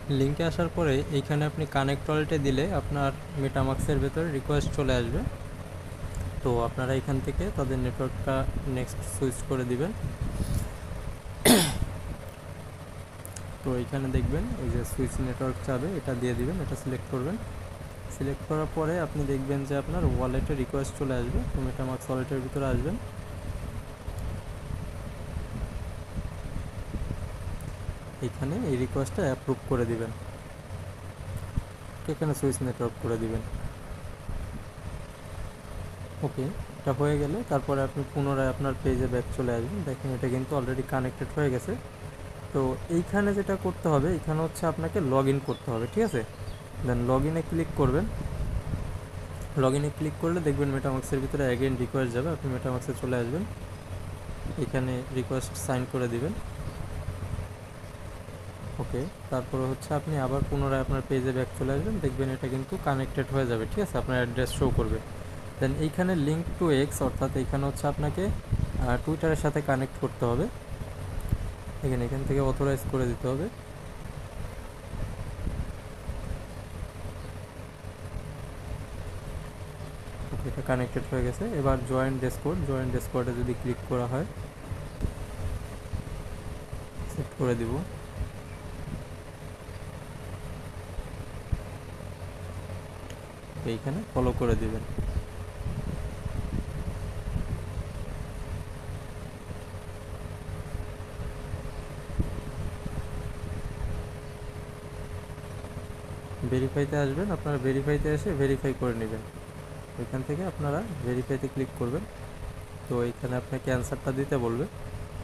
লিঙ্কে আসার পরে এইখানে আপনি কানেক্ট ওয়ালেটে দিলে আপনার মেটামাক্সের ভেতরে রিকোয়েস্ট চলে আসবে। তো আপনারা এখান থেকে তাদের নেটওয়ার্কটা নেক্সট সুইচ করে দিবেন। তো এইখানে দেখবেন এই যে সুইচ নেটওয়ার্ক চাবে, এটা দিয়ে দিবেন, এটা সিলেক্ট করবেন। সিলেক্ট করার পরে আপনি দেখবেন যে আপনার ওয়ালেটে রিকোয়েস্ট চলে আসবে। তো মেটামাক্স ওয়ালেটের ভিতরে আসবেন, এখানে এই রিকোয়েস্টটা অ্যাপ্রুভ করে দিবেন, এখানে সুইচ নেটওয়ার্ক করে দিবেন। ওকে, এটা হয়ে গেলে তারপরে আপনি পুনরায় আপনার পেজে ব্যাক চলে আসবেন। দেখেন এটা কিন্তু অলরেডি কানেক্টেড হয়ে গেছে। তো এইখানে যেটা করতে হবে, এখানে হচ্ছে আপনাকে লগ ইন করতে হবে, ঠিক আছে। দেন লগ ইনে ক্লিক করবেন। লগ ইনে ক্লিক করলে দেখবেন মেটামাক্সের ভিতরে অ্যাগেন রিকোয়েস্ট যাবে, আপনি মেটামাক্সে চলে আসবেন, এখানে রিকোয়েস্ট সাইন করে দিবেন। ওকে, তারপরে হচ্ছে আপনি আবার পুনরায় আপনার পেজে ব্যাক চলে আসবেন, দেখবেন এটা কিন্তু কানেক্টেড হয়ে যাবে, ঠিক আছে, আপনার অ্যাড্রেস শো করবে। দেন এইখানে লিঙ্ক টু এক্স, অর্থাৎ এইখানে হচ্ছে আপনাকে টুইটারের সাথে কানেক্ট করতে হবে, এখান থেকে অথরাইজ করে দিতে হবে। এটা কানেক্টেড হয়ে গেছে। এবার জয়েন ডেসকোডে যদি ক্লিক করা হয়, সেট করে দিব। এইখানে ফলো করে দিবেন। ভেরিফাইতে আসবেন, আপনারা ভেরিফাইতে এসে ভেরিফাই করে নেবেন। এখান থেকে আপনারা ভেরিফাইতে ক্লিক করবেন। তো এখানে আপনাকে অ্যান্সারটা দিতে বলবে।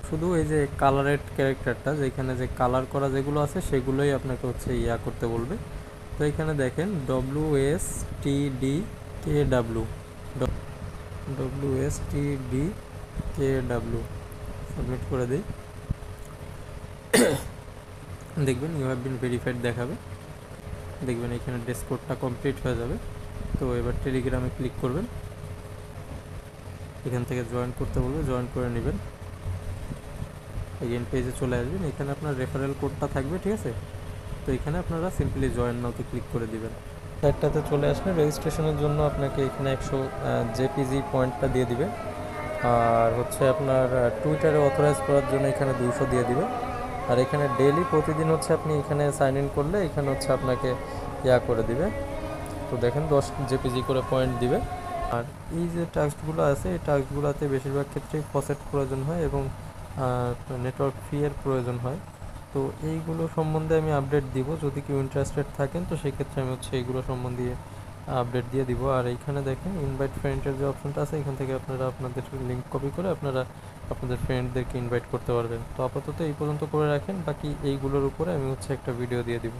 শুধু এই যে কালারের ক্যারেক্টারটা, যেখানে যে কালার করা যেগুলো আছে সেগুলোই আপনাকে হচ্ছে করতে বলবে। তো এখানে দেখেন WSTDKW, WSTDKW সাবমিট করে দিই। দেখবেন ইউ হ্যাভ বিন ভেরিফাইড দেখাবে, দেখবেন এখানে ডেসকোডটা কমপ্লিট হয়ে যাবে। তো এবার টেলিগ্রামে ক্লিক করবেন, এখান থেকে জয়েন করতে বলবে, জয়েন করে নেবেন। এগেন পেজে চলে আসবেন, এখানে আপনার রেফারেল কোডটা থাকবে, ঠিক আছে। তো এখানে আপনারা সিম্পলি জয়েন নাওতে ক্লিক করে দিবেন। একটাতে চলে আসলে রেজিস্ট্রেশনের জন্য আপনাকে এখানে 100 জেপিজি পয়েন্টটা দিয়ে দিবে। আর হচ্ছে আপনার টুইটারে অথরাইজ করার জন্য এখানে 200 দিয়ে দিবে। আর এখানে ডেইলি প্রতিদিন হচ্ছে আপনি এখানে সাইন ইন করলে এখানে হচ্ছে আপনাকে করে দিবে। তো দেখেন 10 জেপিজি করে পয়েন্ট দিবে। আর এই যে টাস্কগুলো আছে, এই টাস্কগুলোতে বেশিরভাগ ক্ষেত্রেই ফসেট প্রয়োজন হয় এবং নেটওয়ার্ক ফি এর প্রয়োজন হয়। তো এইগুলো সম্বন্ধে আমি আপডেট দিব, যদি কেউ ইন্টারেস্টেড থাকেন তো সেক্ষেত্রে আমি হচ্ছে এইগুলো সম্বন্ধে আপডেট দিয়ে দিব। আর এইখানে দেখেন ইনভাইট ফ্রেন্ডের যে অপশনটা আছে, এখান থেকে আপনারা আপনাদের লিঙ্ক কপি করে আপনারা আপনাদের ফ্রেন্ডদেরকে ইনভাইট করতে পারবেন। তো আপাতত এই পর্যন্ত করে রাখেন, বাকি এইগুলোর উপরে আমি হচ্ছে একটা ভিডিও দিয়ে দিব।